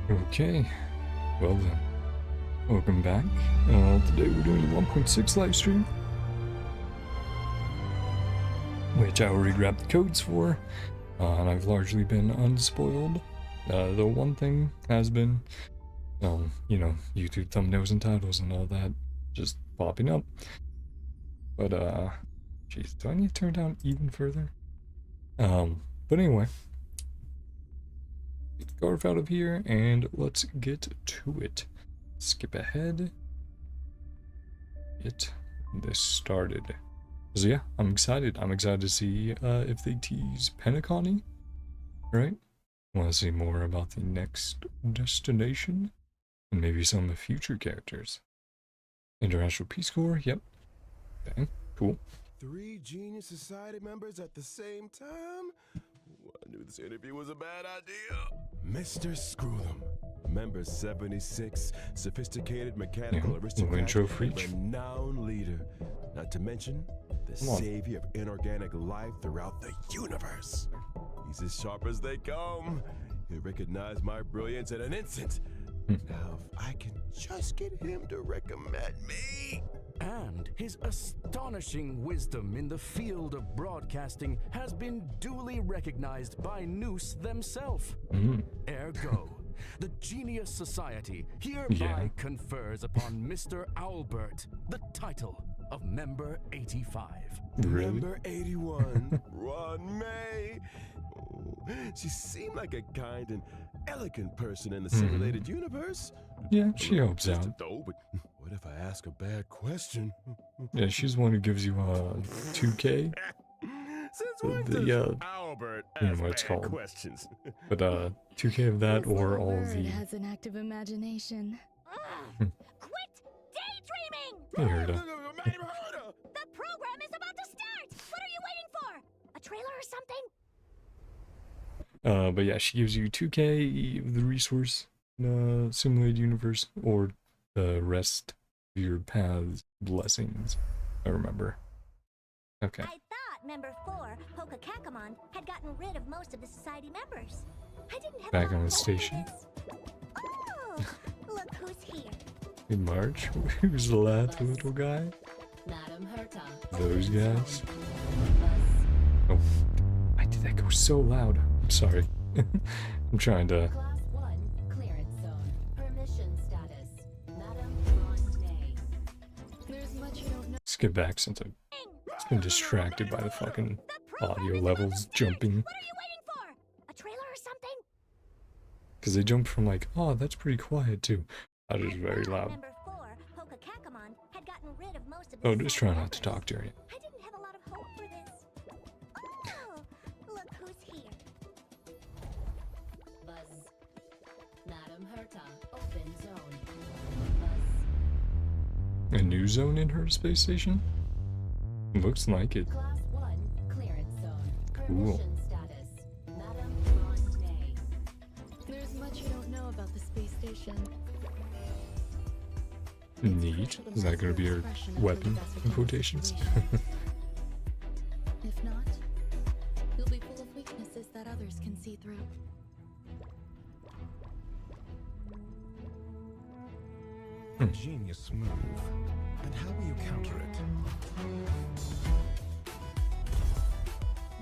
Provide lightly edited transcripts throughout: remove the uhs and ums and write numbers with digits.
Okay, well then, welcome back. Today we're doing the 1.6 live stream, which I already grabbed the codes for, and I've largely been unspoiled. Though one thing has been, you know, YouTube thumbnails and titles and all that just popping up. But, jeez, do I need to turn down even further? But anyway. Get the scarf out of here and let's get to it. Skip ahead. Get this started. So yeah, I'm excited. I'm excited to see if they tease Pentaconi, right? Want to see more about the next destination and maybe some future characters. International Peace Corps, yep. Okay, cool. 3 Genius Society members at the same time? I knew this interview was a bad idea. Mr. Screw Them. Member 76, sophisticated mechanical aristocrat, renowned leader. Not to mention, the savior of inorganic life throughout the universe. He's as sharp as they come. He'll recognize my brilliance in an instant. Now, if I can just get him to recommend me. And his astonishing wisdom in the field of broadcasting has been duly recognized by Noose themselves. Ergo, the Genius Society hereby confers upon Mr. Owlbert the title of Member 85. Really? Member 81, Ruan Mei. She seemed like a kind and elegant person in the simulated universe. Yeah, she helps out. Though, but what if I ask a bad question? Yeah, she's the one who gives you 2K. Since when Albert you know what it's called. Questions? But 2K of that or all of the. Has an active imagination. Quit daydreaming! I heard her. The program is about to start! What are you waiting for? A trailer or something? But yeah, she gives you 2K of the resource simulated universe or the rest of your paths blessings. I remember. Okay. I thought Member 4, Pokakakamon, had gotten rid of most of the society members. I didn't have Back on the station. Oh, look who's here. In March, who's the last little guy? Those guys. Oh, why did that go so loud? I'm sorry. I'm trying to. Class 1 clearance zone. Permission status. Madam Ruan Mei. There's much you don't know. Skip back since I've been distracted by the fucking audio levels jumping. What are you waiting for? A trailer or something? Because they jump from like, oh, that's pretty quiet too. That is very loud. Member 4, Pokakakamon, had gotten rid of most of the Oh, just try society not to talk during it. I didn't have a lot of hope for this. Oh, look who's here. Buzz. Madam Herta. Open zone. A new zone in her space station? Looks like it. Class 1 clearance zone. Cool. Permission status. Madam Ruan Mei. There's much you don't know about the space station. Neat. Is that going to be her weapon in quotations? If not, you'll be full of weaknesses that others can see through. Genius move. And how will you counter it?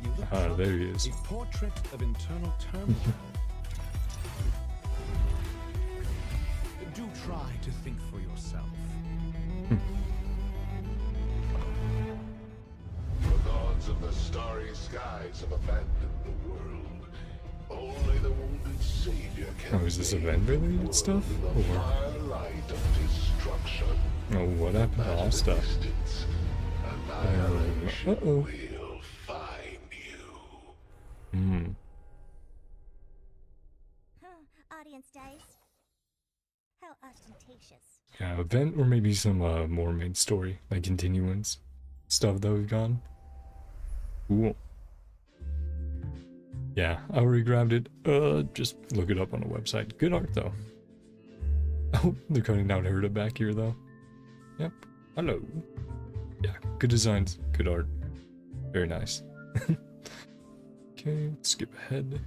You look Ah, there he is. a portrait of internal turmoil. Do try to think for yourself. The gods of the starry skies have abandoned the world. Only the wounded savior can Oh, is this event related stuff? the Or firelight of destruction. oh, what happened to all stuff? Distance, annihilation Uh-oh. will find you. Audience dice. How ostentatious. Yeah, event or maybe some more main story, like continuance stuff that we've gone. Cool. Yeah, I already grabbed it. Just look it up on the website. Good art though. Oh, they're cutting down Herta back here though. Yep. Hello. Yeah, good designs, good art. Very nice. Okay, skip ahead.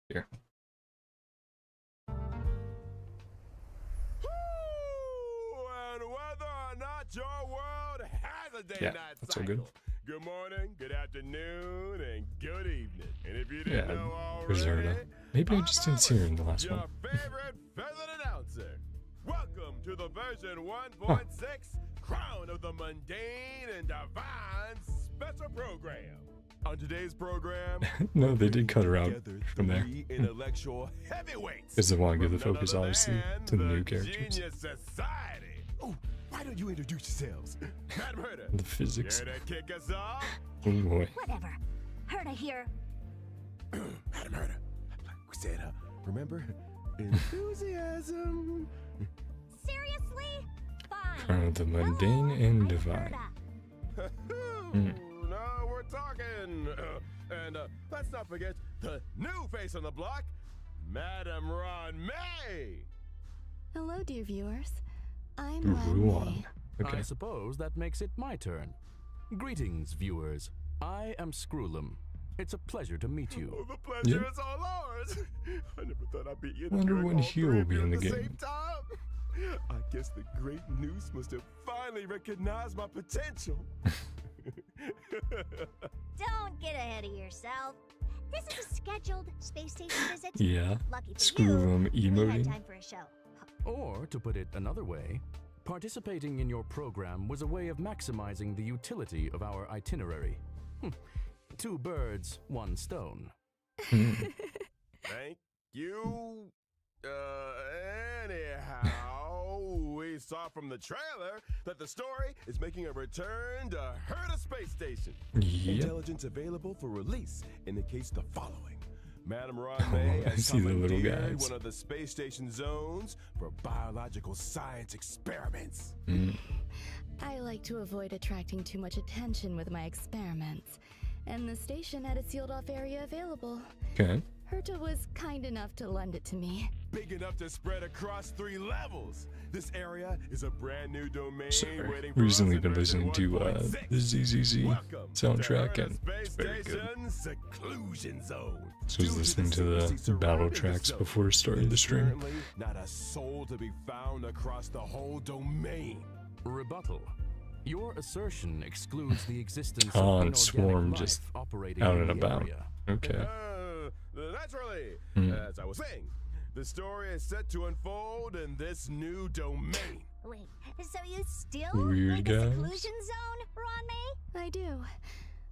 Here. And whether or not your world has a day Yeah, night that's all cycle. good. Good morning, good afternoon, and good evening. And if you Yeah, didn't know there's already, Erda. Maybe I just didn't see her in the last your one. favorite feathered announcer. Welcome to the version 1.6 Crown of the Mundane and Divine special program. On today's program, No, they did cut her out together from there. three intellectual heavyweights. Because they want to give the from none focus, other obviously, than to the new characters. Genius Society. Oh, why don't you introduce yourselves? Madam Herda, The physics. here to kick us off? Oh boy. Whatever. Herda here. Madam Herda, we said, remember? Enthusiasm. Seriously? Fine. Crown of the Mundane and I'm Divine. Herda. Now we're talking. And let's not forget the new face on the block, Madam Ruan Mei. Hello, dear viewers. I'm Ruan. Okay. I suppose that makes it my turn. Greetings, viewers. I am Screwlum. It's a pleasure to meet you. Oh, the pleasure Yeah. is all ours. I never thought I'd be Wonder interviewing when all he three will of be you in at the the game. same time. I guess the great Noose must have finally recognized my potential. Don't get ahead of yourself. This is a scheduled space station visit. Yeah. Lucky for Screw you, them we had emoting. time for a show. Or, to put it another way, participating in your program was a way of maximizing the utility of our itinerary. Two birds, one stone. Thank you. Anyhow, we saw from the trailer that the story is making a return to Herda Space Station. Yep. Intelligence available for release indicates the following. Madam Ruan Mei I has see the little commandeered guys. one of the space station zones for biological science experiments. I like to avoid attracting too much attention with my experiments, and the station had a sealed-off area available. Okay. Herta was kind enough to lend it to me. Big enough to spread across 3 levels. This area is a brand new domain Sorry. waiting for Recently us been in version listening to 1.6. the ZZZ Welcome soundtrack, to and Herda it's Space very good. Station Seclusion Zone. So I was Due listening to the secrecy battle surrounding tracks zone, before starting the there's stream. currently not a soul to be found across the whole domain. Rebuttal. Your assertion excludes the existence Ah, of and inorganic Swarm life just operating out in and the about. area. Okay. Naturally, Hmm. as I was saying, the story is set to unfold in this new domain. Wait, so you still Weird like a guys. seclusion zone, Ruan Mei? I do.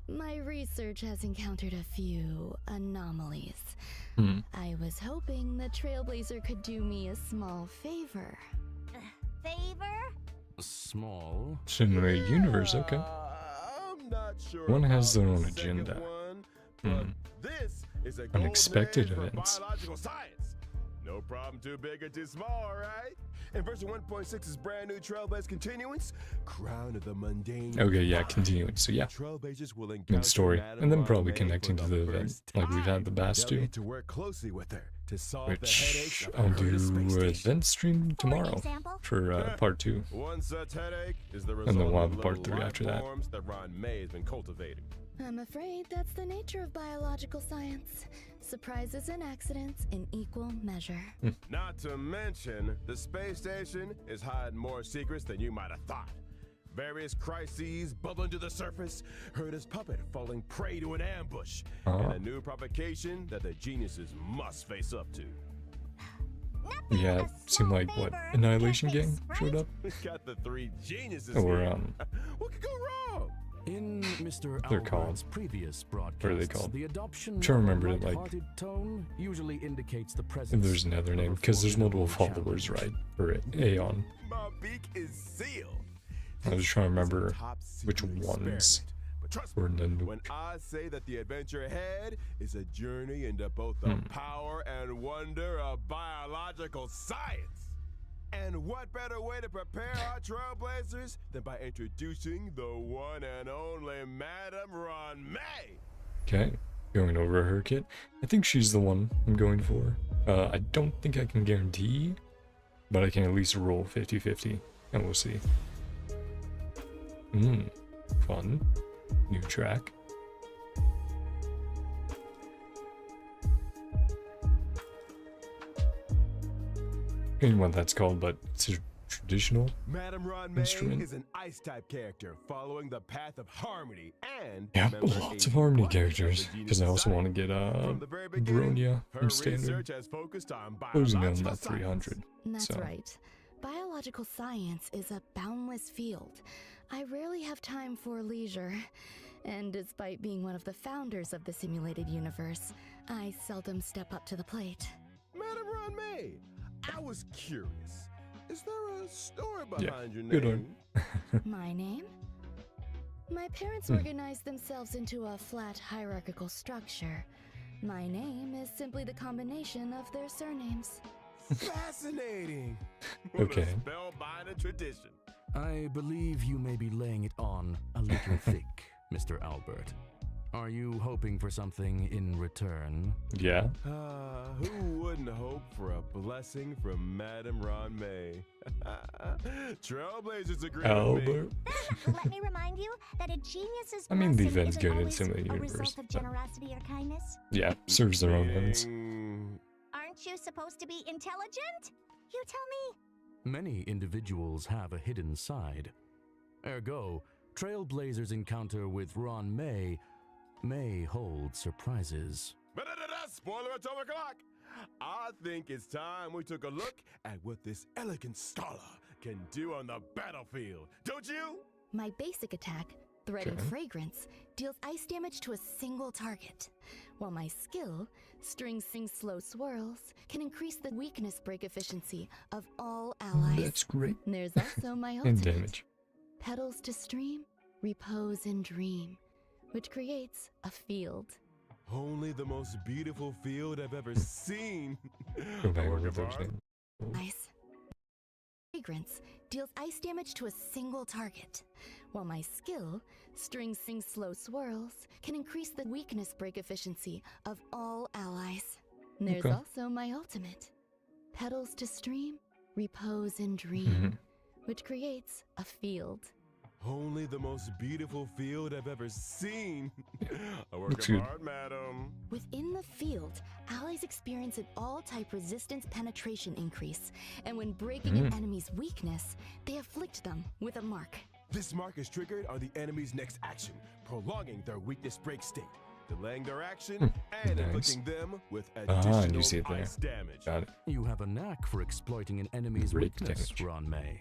My research has encountered a few anomalies. I was hoping the Trailblazer could do me a small favor. Favor? Small. Shinra Universe, okay. I'm not sure One has about their own the second agenda. one, but this is a golden Unexpected age for events. biological science. No problem too big or too small, right? And version 1.6's brand new Trailblaze continuance, Crown of the Mundane. Okay, yeah, Divine. continuing. So yeah, Trailblazers will main encounter story, Madame and then Ruan probably Mei connecting for to the event, first like we've had the time. Bass They'll do. need to work closely with her to solve the Which headaches of I'll Herda do Space a Station. event stream tomorrow example? for part 2. One such headache is the then result we'll of have the part little 3 life after that. forms that Ruan Mei has been cultivating. I'm afraid that's the nature of biological science. Surprises and accidents in equal measure. Not to mention, the space station is hiding more secrets than you might have thought. Various crises bubbling to the surface, Herda's puppet falling prey to an ambush, and a new provocation that the geniuses must face up to. Nothing Yeah, a it seemed small like, what, favor Annihilation can't Gang fix, showed right? up? We got the 3 geniuses Or, here. um, What could go wrong? In Mr. They're called. Albert's previous broadcasts, What are they called? the adoption I'm trying to of a remember it, like- light-hearted tone usually indicates the If presence there's another of a name, because there's multiple formidable followers, challenge. right? For Aeon. My beak is sealed. I was trying to This is a remember top which secret ones experiment. But trust me, were in the when I say that the adventure ahead is a journey into both the power and wonder of biological science. And what better way to prepare our trailblazers than by introducing the one and only Madame Ruan Mei? Okay, going over her kit. I think she's the one I'm going for. I don't think I can guarantee, but I can at least roll 50-50, and we'll see. Fun. New track. know what that's called, but it's a traditional Madame Ruan Mei instrument. is an ice-type character following the path of harmony and Yeah, member lots of 81 harmony of the characters, Genius because I also want to Society. get From the very beginning, Bronya her from Standard. research has focused on Closing down biological that 300. That's So, right. Biological science is a boundless field. I rarely have time for leisure. And despite being one of the founders of the simulated universe, I seldom step up to the plate. Madame Ruan Mei, I was curious. Is there a story Yeah, behind your good name? one. My name? My parents organized themselves into a flat hierarchical structure. My name is simply the combination of their surnames. Fascinating. What Okay. a spellbinding tradition. I believe you may be laying it on a little thick, Mr. Albert. Are you hoping for something in return? Yeah. Who wouldn't hope for a blessing from Madame Ruan Mei? Trailblazers agree with me. Albert. Then, let me remind you that a genius's I mean, the blessing event's isn't good in always Simulated a Universe, result of but- generosity or kindness. Yeah, serves their own ends. Meaning- Aren't you supposed to be intelligent? You tell me. Many individuals have a hidden side. Ergo, Trailblazers' encounter with Ruan Mei may hold surprises. Spoiler atomic clock! I think it's time we took a look at what this elegant scholar can do on the battlefield. Don't you? My basic attack, Thread and Okay. Fragrance, deals ice damage to a single target, while my skill, String Sing Slow Swirls, can increase the weakness break efficiency of all allies. That's great. There's also my And ultimate, damage. Petals to Stream, Repose and Dream, which creates a field. Only the most beautiful field I've ever seen. Go back A work over of those art. names. Ice. Fragrance deals ice damage to a single target, while my skill, String Sing Slow Swirls, can increase the weakness break efficiency of all allies. There's Okay. also my ultimate, Petals to Stream, Repose and Dream, Mhm. which creates a field. Only the most beautiful field I've ever seen. A work Looks of good. art, madam. Within the field, allies experience an all-type resistance penetration increase, and when breaking an enemy's weakness, they afflict them with a mark. This mark is triggered on the enemy's next action, prolonging their weakness break state, delaying their action, and nice. inflicting them with Ah, additional and you see it there. ice damage. Got it. You have a knack for exploiting an enemy's Break weakness, damage. Ruan Mei.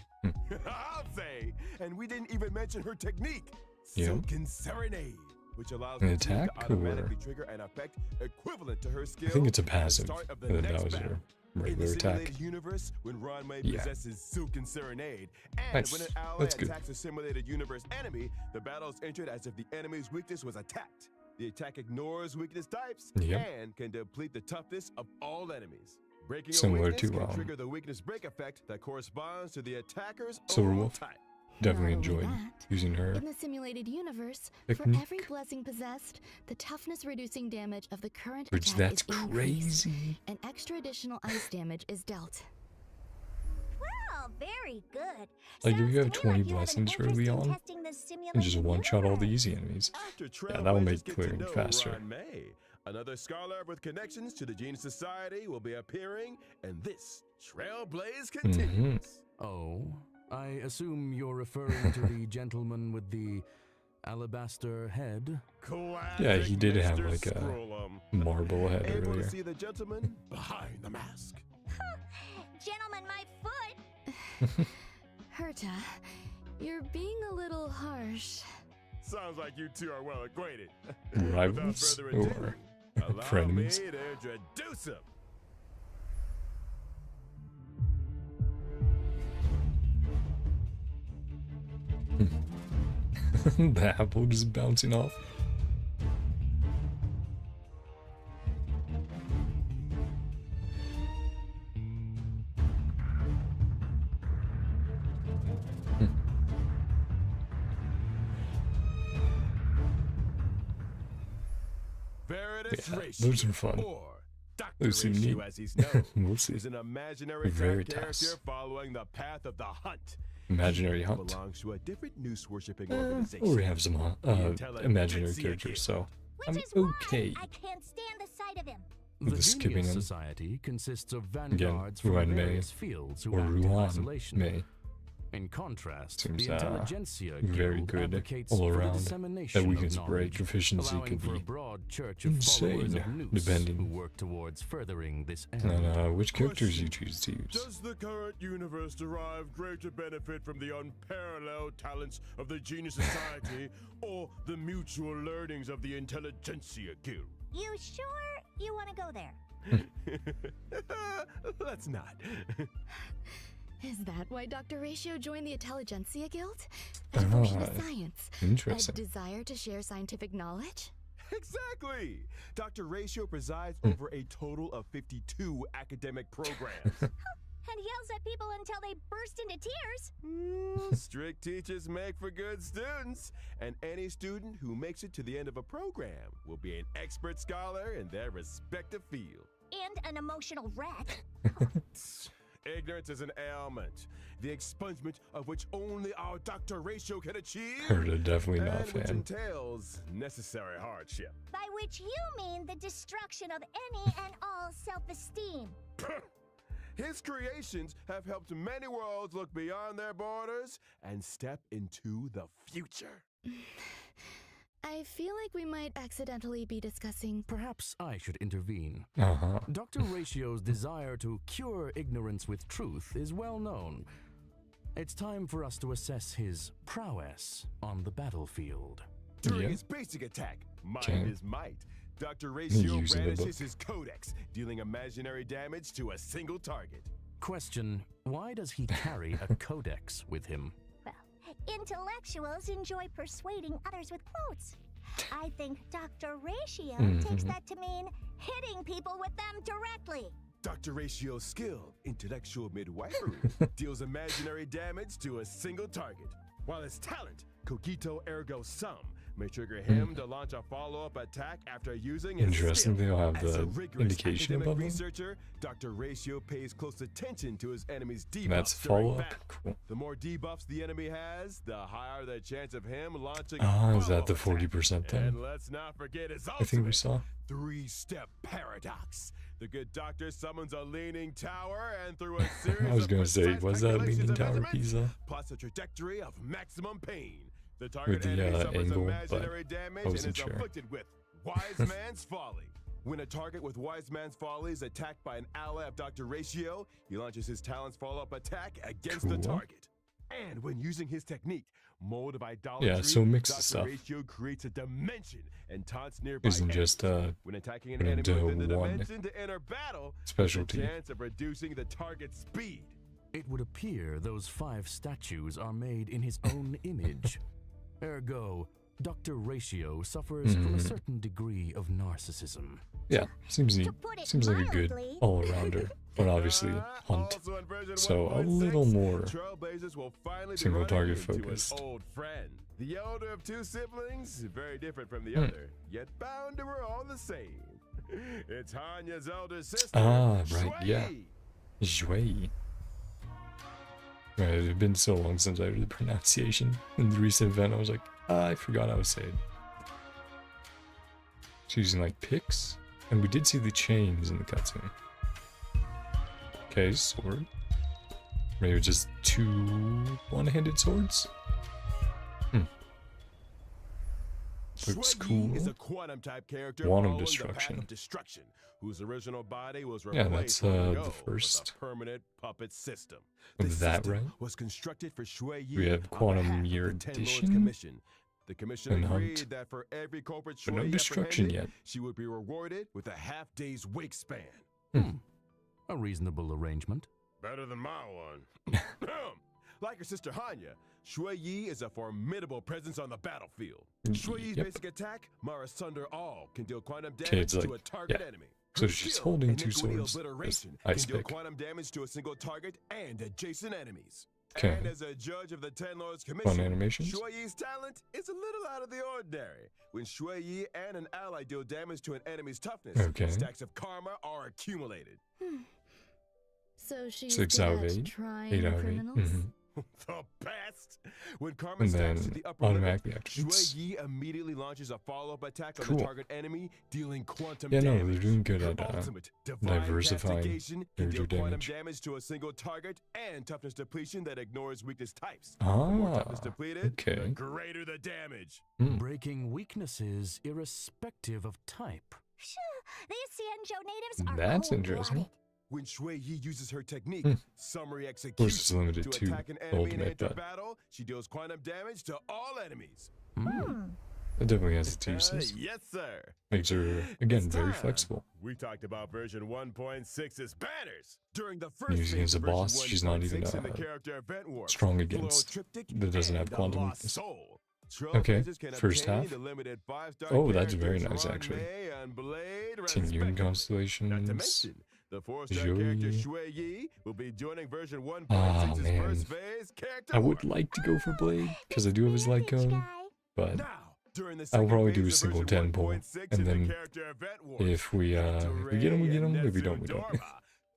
I'll say, and we didn't even mention her technique, Yeah. Silken Serenade, which allows An the team attack, to automatically or- trigger an effect equivalent to her skill. I think it's a at the passive, start of the and then next that was battle. her In the regular attack. simulated universe, when Ruan Mei Yeah. possesses Silken Serenade, and Nice. when an ally That's good. attacks a simulated universe enemy, the battle is entered as if the enemy's weakness was attacked. The attack ignores weakness types Yep. and can deplete the toughness of all enemies. Breaking Similar a weakness to, can trigger the weakness break effect that corresponds to the attacker's Silver overall Wolf. type. Definitely Not only enjoyed that, using her. In the simulated universe, for Technique. every blessing possessed, the toughness reducing damage of the current Which attack that's is increased. crazy. An extra additional ice damage is dealt. Well, very good. Like, if Sounds you to have me 20 like you have an blessings interest early in on, testing the simulated and just one-shot all the universe. easy enemies. After Yeah, that will make Trailblazers get to clearing know faster. Ruan Mei, another scholar with connections to the Genius Society will be appearing, and this Trailblaze continues. Oh, I assume you're referring to the gentleman with the alabaster head? Yeah, he did have, Mr. like, a Scrollum. marble head Able earlier. to see the gentleman behind the mask. Gentlemen, my foot. Herta, you're being a little harsh. Sounds like you two are well acquainted. Without Rivals further ado, or allow me frenemies? to introduce him. The apple just bouncing off. Veritas Yeah, Ratio, those are fun. or Dr. Those seem Ratio neat. as he's known, We'll see. is an imaginary type Veritas. character following the path of the hunt. Imaginary He hunt. belongs to a different noose-worshipping Or organization. we have some The intelligentsia imaginary kid. characters, so Which I'm is why okay. I can't stand the sight of him. The the skipping Genius in. Society consists of Again, vanguards from Ruan Mei various fields who or act in Ruan isolation. Mei. In contrast, Seems, the Intelligentsia very Guild good advocates all for the around. dissemination That of weakness break knowledge, efficiency allowing could for a be broad church of followers insane, of Noose depending who work towards furthering this end. on which characters you choose to use. Does the current universe derive greater benefit from the unparalleled talents of the Genius Society or the mutual learnings of the Intelligentsia Guild? You sure you want to go there? Let's not. Is that why Dr. Ratio joined the Intelligentsia Guild? A devotion to science? Interesting. A desire to share scientific knowledge? Exactly! Dr. Ratio presides over a total of 52 academic programs. And yells at people until they burst into tears. Strict teachers make for good students, and any student who makes it to the end of a program will be an expert scholar in their respective field. And an emotional wreck. Ignorance is an ailment, the expungement of which only our Dr. Ratio can achieve. Heard definitely not a and which fan. entails necessary hardship. By which you mean the destruction of any and all self-esteem. His creations have helped many worlds look beyond their borders and step into the future. I feel like we might accidentally be discussing. Perhaps I should intervene. Uh-huh. Dr. Ratio's desire to cure ignorance with truth is well known. It's time for us to assess his prowess on the battlefield. During Yeah. his basic attack, Mind Okay. is Might, Dr. Ratio Using the book. brandishes his codex, dealing imaginary damage to a single target. Question, why does he carry a codex with him? Well, intellectuals enjoy persuading others with quotes. I think Dr. Ratio takes that to mean hitting people with them directly. Dr. Ratio's skill, intellectual midwifery, deals imaginary damage to a single target, while his talent, cogito ergo sum, may trigger him to launch a follow-up attack after using his Interesting, skill. they'll have As a the rigorous indication academic above them. researcher, Dr. Ratio pays close attention to his enemy's debuffs That's during follow-up? battle. Cool. The more debuffs the enemy has, the higher the chance of him launching Ah, a is that the follow-up 40% attack. thing? And let's not forget his I think we ultimate saw. three-step paradox. The good doctor summons a leaning tower and through a series I was of gonna say, precise was that calculations leaning and tower measurements, Pisa? plots a trajectory of maximum pain. The target the, enemy suffers angle, but imaginary damage I and wasn't is sure. afflicted with Wise Man's Folly. When a target with Wise Man's Folly is attacked by an ally of Dr. Ratio, he launches his talent's follow-up attack against the Cool. target. And when using his technique, Mold of Idolatry, Yeah, so mix the Dr. stuff. Ratio creates a dimension and taunts nearby Isn't just when attacking an gonna enemy do within the one dimension to enter battle, specialty. there's a chance of reducing the target's speed. It would appear those 5 statues are made in his own image. Ergo, Dr. Ratio suffers from a certain degree of narcissism. Yeah, seems neat. To put it Seems like a good mildly. all-arounder, but obviously Hunt. Also in version So a 1.6, little more Trailblazers will finally be single running target into an focused. old friend. The elder of 2 siblings, very different from the Hmm. other, yet bound to her all the same. It's Hanya's elder sister. Ah, right, yeah. Shui. Shui. Right, it had been so long since I heard the pronunciation. In the recent event, I was like, I forgot how to say it. She's using like picks, and we did see the chains in the cutscene. Okay, sword. Maybe just 2 one-handed swords? Looks Shui cool. is a quantum type character Quantum following destruction. the path of destruction, whose original body was Yeah, replaced that's, long the ago first with a permanent puppet system. of that, system right? was constructed for Shui Yi We have on Quantum behalf of Year the Ten Lords Edition Commission. The commission and agreed Hunt. that for every culprit But Shui no destruction apprehended, yet. she would be rewarded with a half-day's wake span. A reasonable arrangement. Better than my one. Like her sister Hanya, Shui Yi is a formidable presence on the battlefield. Shui Yi's Yep. basic attack, Mar Asunder All, can deal quantum Okay, damage it's to like- a target yeah. enemy. So Her she's skill, holding 2 Iniquity swords. Obliteration, That's ice can deal pick. quantum damage to a single target and adjacent enemies. Okay. And as a judge of the Ten Lords Commission, animations. Shui Yi's talent is a little out of the ordinary. When Shui Yi and an ally deal damage to an enemy's toughness, Okay. stacks of karma are accumulated. So she's 6 good out of at 8. trying 8 out of 8. criminals? The best! When Karma And stacks then to the upper limit, automatically Shui activates. Yi immediately launches a follow-up attack on Cool. the target enemy, dealing quantum Yeah, no, damage. they're doing good Her at ultimate, Divine diversifying Castigation, can character deal quantum damage. damage to a single target, and toughness depletion that ignores weakness types. The more toughness Ah, depleted, the okay. greater the damage. Breaking weaknesses irrespective of type. These Xianzhou natives are That's cold-blooded. interesting. When Shui Yi uses her technique, summary Of course, it's execution, limited to to attack an enemy and ultimate, enter but battle, she deals quantum damage to all enemies. it definitely has its uses. Yes, sir. Makes her, again, It's very time. flexible. We talked about version 1.6's banners. During the first Using phase as a of version boss, she's not even 1.6 in the character event warp, strong Glow against Triptych, that doesn't have and a quantum Lost weakness. Soul. Okay, Trailblazers can first obtain half. the limited 5-star Oh, that's very characters nice, Ruan actually. Mei and Blade, Continuing respectively. Not to constellations. mention, the 4-star character Joey. Shui Yi will be joining version 1.6's Ah, man. first phase character I would warp. like to go for Blade, because I do have his light Bandage cone, guy. but Now, during the I'll second probably do a phase of single version 10 pull, 1.6 and in the then character event warp, if we get him, we get him, if we don't, we don't.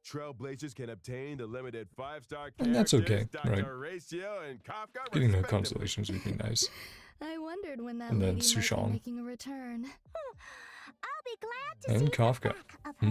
Trailblazers can obtain the limited 5-star characters And that's okay, Dr. right? Ratio and Kafka, Getting the respectively. constellations would be nice. I wondered when that And then lady might be Sushang. making a return. I'll be glad to And see Kafka. the back of her.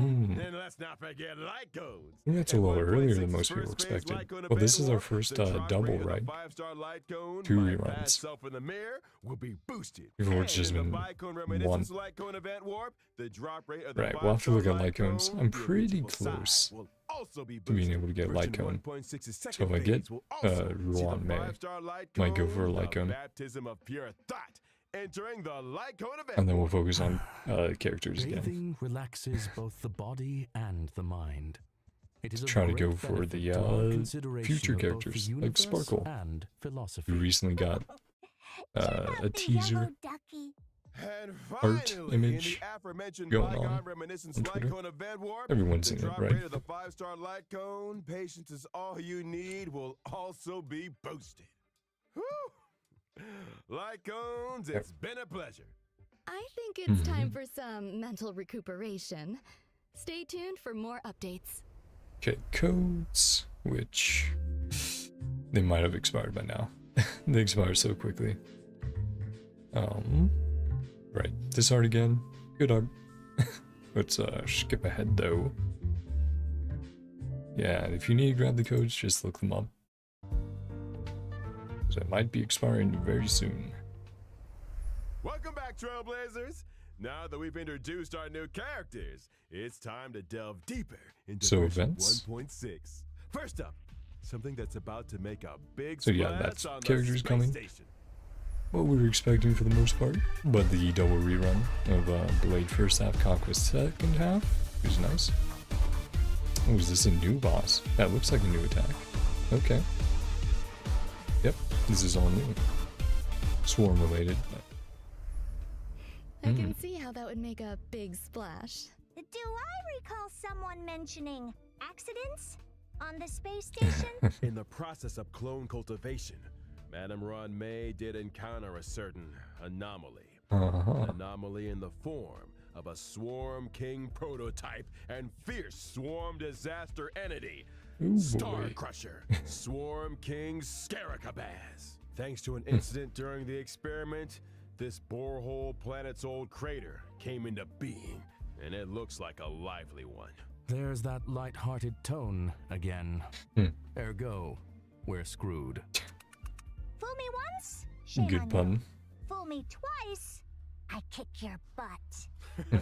And let's not forget light codes. I think that's a In little earlier than 1.6's most people first phase expected. light cone Well, this event is our warp, first the drop double, rate of the right? 5-star light cone 2 by reruns. past self in the mirror will be boosted. Before it's And just in been the Bicone Reminiscence light cone event warp, the drop rate of the Right, we'll have to 5-star look at light light cones. cone, I'm the pretty reachable size, close will also be to being boosted. able to get Version light cone. 1.6's So second if I get phase will also see the Ruan Mei, 5-star light might go cone, for a light the cone. Baptism of pure thought, entering the light cone event. And then we'll focus on characters again. Bathing relaxes both the body and the mind. It is of Try to great go for benefit the to our consideration future of both the characters, like universe Sparkle. and philosophy. We recently got Check out a the teaser yellow ducky. And art finally, image in the aforementioned going Bygone on Reminiscence on light Twitter. cone event warp, Everyone's the seen it, drop right? rate of the 5-star light cone, patience is all you need, will also be boosted. Whew. Light cones, it's been a pleasure. I think it's time for some mental recuperation. Stay tuned for more updates. Okay, codes, which they might have expired by now. They expire so quickly. Right, this art again. Good art. Let's skip ahead though. Yeah, and if you need to grab the codes, just look them up. Because it might be expiring very soon. Welcome back, Trailblazers. Now that we've introduced our new characters, it's time to delve deeper into So version events? 1.6. First up, something that's about to make a big So splash yeah, that's on the characters space coming. station. What we were expecting for the most part, but the double rerun of Blade first half, Conquest second half is nice. Oh, is this a new boss? That looks like a new attack. Okay. Yep, this is all new. Swarm related. I can see how that would make a big splash. Do I recall someone mentioning accidents on the space station? In the process of clone cultivation, Madame Ruan Mei did encounter a certain anomaly. An anomaly in the form of a Swarm King prototype and fierce swarm disaster entity, Ooh, Star boy. Crusher, Swarm King Scaricabaz. Thanks to an incident during the experiment, this borehole planet's old crater came into being, and it looks like a lively one. There's that light-hearted tone again. Ergo, we're screwed. Fool me once, shame Good on pun. you. Fool me twice, I kick your butt.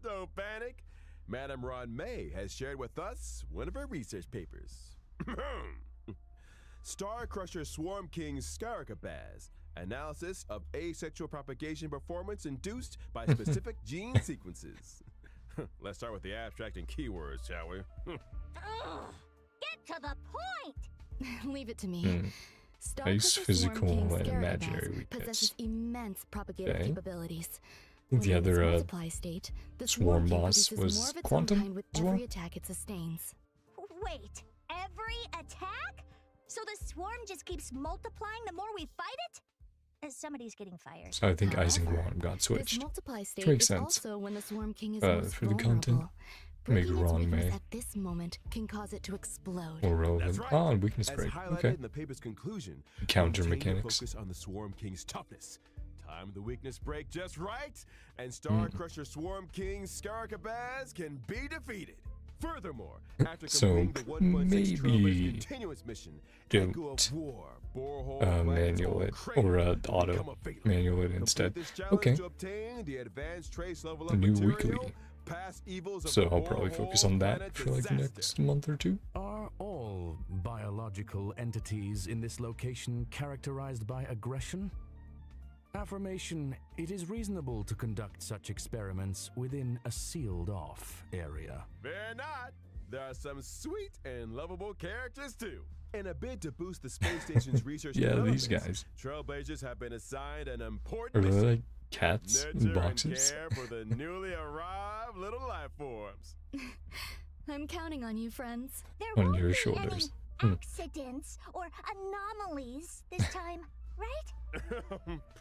Don't panic. Madame Ruan Mei has shared with us one of her research papers. Star Crusher Swarm King Scaricabaz. Analysis of asexual propagation performance induced by specific gene sequences. Let's start with the abstract and keywords, shall we? Ugh, get to the point! Leave it to me. Nice Starcrusher Swarm physical King and Scaricabaz imaginary weakness. possesses immense propagative Okay. capabilities. I think the When in its other multiply state, the swarm King boss produces was more of its Quantum own kind with as well? every attack it sustains. Wait, every attack? So the swarm just keeps multiplying the more we fight it? Somebody's getting fired. So I think However, Isengwan got This switched. multiply state makes is sense. also when the Swarm King is For most the vulnerable, content. Breaking its Ruan weakness Mei. at this moment can cause it to explode. More relevant. That's right. Ah, weakness As break. highlighted Okay. in the paper's conclusion, Counter maintain your mechanics. focus on the Swarm King's toughness. Time the weakness break just right, and Star Crusher Swarm King Scaricabaz can be defeated. Furthermore, after So, completing the 1.6 maybe Trailblazer continuous mission, don't, Echo of War, Borehole, manual it, or auto manual it instead. Okay. To obtain the advanced trace level The of new material, weekly. past evils of So the I'll probably focus on Borehole that Planet for like the disaster. next month or two. Are all biological entities in this location characterized by aggression? Affirmation, it is reasonable to conduct such experiments within a sealed-off area. Fear not. There are some sweet and lovable characters too. In a bid to boost the space station's research Yeah, developments, these guys. Trailblazers have been assigned an Are important they mission. like cats in Nurture and boxes? care for the newly arrived little life forms. I'm counting on you, friends. There On won't your be shoulders. any accidents or anomalies this time, right?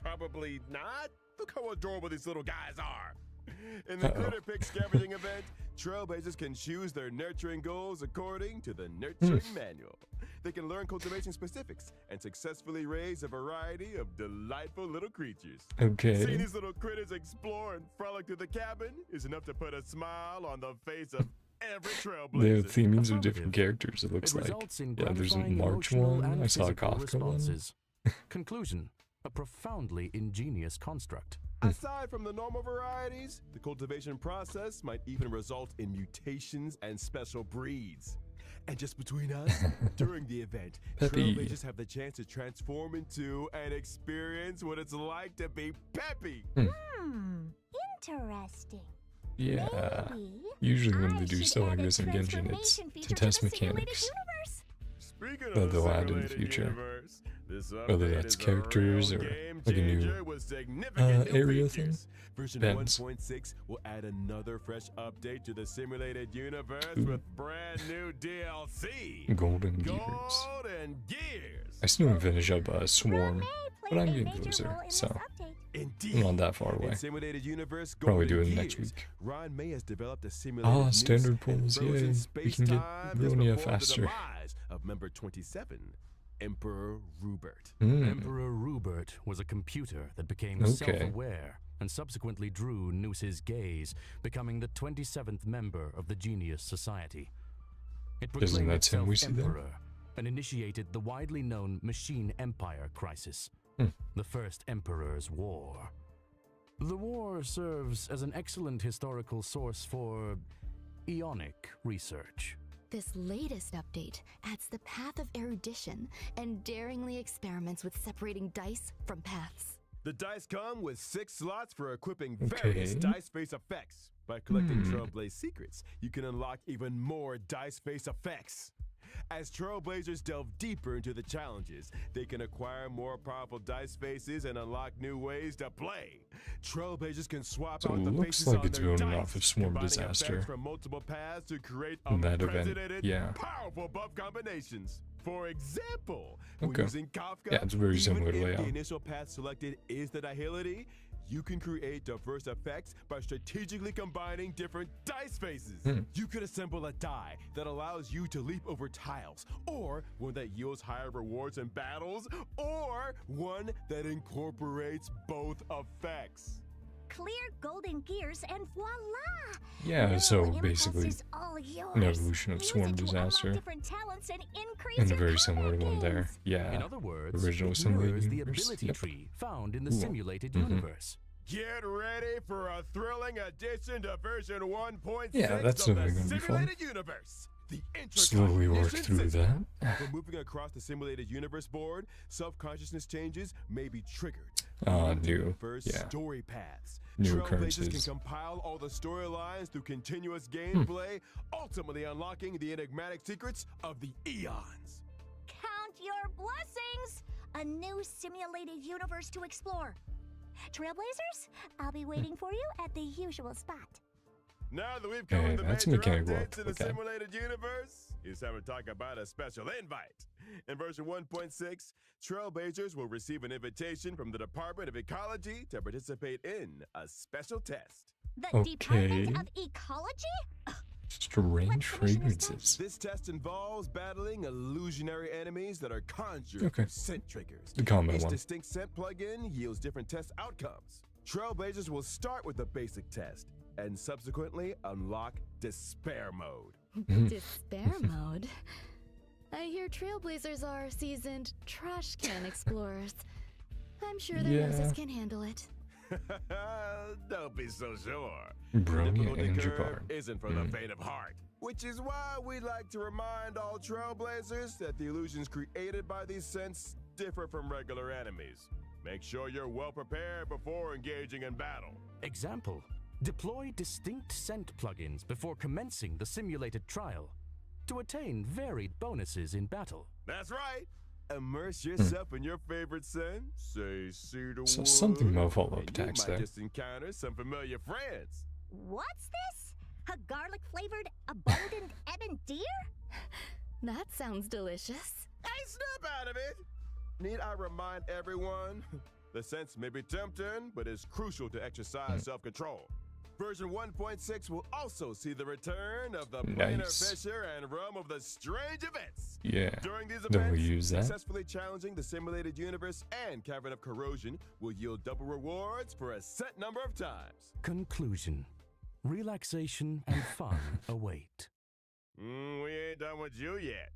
Probably not. Look how adorable these little guys are. In the Critter Pick scavenging event, Trailblazers can choose their nurturing goals according to the nurturing manual. They can learn cultivation specifics and successfully raise a variety of delightful little creatures. Seeing Okay. these little critters explore and frolic through the cabin is enough to put a smile on the face of every They have Trailblazer. themings of different characters, it looks It like. results in Yeah, there's a gratifying March emotional one. and I saw a physical Kafka one. responses. Conclusion, a profoundly ingenious construct. Aside from the normal varieties, the cultivation process might even result in mutations and special breeds. And just between us, during the event, Peppy. Trailblazers have the chance to transform into and experience what it's like to be Peppy. Interesting. Yeah. Maybe Usually when I they do should stuff like add a this in Genshin, it's transformation to feature test the simulated mechanics. universe. Speaking That of they'll the add in the simulated future. universe, this Whether update that's is a characters real or game like a new, changer with significant new area features. thing. Version Depends. 1.6 will add another fresh update to the simulated universe Ooh. with brand new DLC. Golden Gears. Golden Gears. I still haven't finished up Swarm, May but played I'm a getting major closer, role in this so update. Indeed. I'm not that far In away. simulated universe Probably Golden do it next Gears, week. Ruan Mei has developed a simulated noose standard and pulls, frozen yay. We can get space-time just Ruania before faster. The demise of member 27, Emperor Rupert. Emperor Rupert was a computer that became Okay. self-aware and subsequently drew Noose's gaze, becoming the 27th member of the Genius Society. It Isn't proclaimed that him itself we see there? Emperor and initiated the widely known Machine Empire crisis, the First Emperor's War. The war serves as an excellent historical source for Ionic research. This latest update adds the path of erudition and daringly experiments with separating dice from paths. The dice come with 6 slots for equipping various Okay. dice face effects. By collecting Trailblaze secrets, you can unlock even more dice face effects. As Trailblazers delve deeper into the challenges, they can acquire more powerful dice faces and unlock new ways to play. Trailblazers can swap So out it the looks faces like on it's their building dice, off of Swarm combining Disaster. effects from multiple paths to create That event, unprecedented, yeah. powerful buff combinations. For example, Okay. when using Kafka, Yeah, it's very similar to even if layout. the initial path selected is the nihility, you can create diverse effects by strategically combining different dice faces. You could assemble a die that allows you to leap over tiles, or one that yields higher rewards in battles, or one that incorporates both effects. Clear golden gears and voila! Yeah, New so impulse basically is all yours. an evolution of Use Swarm it to unlock Disaster. different talents and increase And a your very combat similar one there. gains. Yeah. In other words, original it simulated mirrors the universe. ability Yep. tree found in the Cool. simulated Mhm. universe. Get ready for a thrilling addition to version 1.6 Yeah, that's of the definitely gonna be fun. simulated universe. The Slowly work introcognition through system. that. When moving across the simulated universe board, self-consciousness changes may be triggered. Ah, leading to new, diverse yeah. story paths. New Trailblazers occurrences. can compile all the storylines through continuous Hmm. gameplay, ultimately unlocking the enigmatic secrets of the eons. Count your blessings! A new simulated universe to explore. Trailblazers, I'll be waiting for you at the usual spot. Now that we've Okay, covered the that's a major mechanic updates work, in the okay. simulated universe, it's time to talk about a special invite. In version 1.6, Trailblazers will receive an invitation from the Department of Ecology to participate in a special test. The Okay. Department of Ecology? Ugh, Strange fragrances. This test involves battling illusionary enemies that are conjured Okay. through scent triggers. The combat Each one. distinct scent plugin yields different test outcomes. Trailblazers will start with the basic test and subsequently unlock Despair Mode. Despair mode? I hear Trailblazers are seasoned trash can explorers. I'm sure their noses can handle it. Don't be so sure. Brilliant Difficulty and curve Jabbar. isn't for the faint of heart. Which is why we like to remind all Trailblazers that the illusions created by these scents differ from regular enemies. Make sure you're well prepared before engaging in battle. Example: deploy distinct scent plugins before commencing the simulated trial to attain varied bonuses in battle. That's right. Immerse yourself in your favorite scent. Say cedarwood. So something more follow-up and attacks you might there. just encounter some familiar friends. What's this? A garlic-flavored abundant ebon deer? That sounds delicious. Hey, snap out of it! Need I remind everyone? The scents may be tempting, but it's crucial to exercise self-control. Version 1.6 will also see the return of the planar Nice. fisher and realm of the strange events. Yeah. During these Then events, we'll use that. successfully challenging the simulated universe and Cavern of Corrosion will yield double rewards for a set number of times. Conclusion: relaxation and fun await. We ain't done with you yet.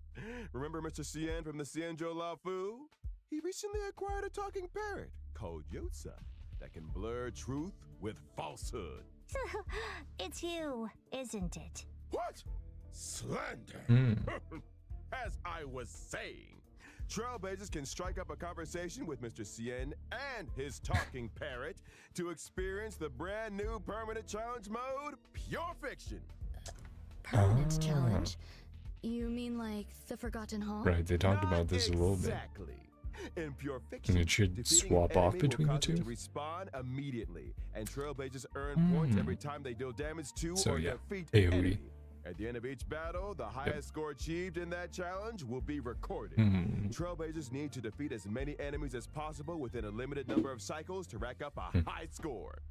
Remember Mr. Cien from the Cienjo La Fu? He recently acquired a talking parrot called Yotza that can blur truth with falsehood. It's you, isn't it? What? Slander! As I was saying, Trailblazers can strike up a conversation with Mr. Cien and his talking parrot to experience the brand new permanent challenge mode, Pure Fiction. Permanent challenge? You mean like the Forgotten Hall? Right, they talked about this a little bit. Exactly. In Pure Fiction, And it should defeating swap an off enemy will between the cause them two? to respawn immediately, and Trailblazers earn points every time they deal damage to So or yeah, defeat AoE. an enemy. At the end of each battle, the highest score achieved in that challenge will be recorded. Trailblazers need to defeat as many enemies as possible within a limited number of cycles to rack up a high score.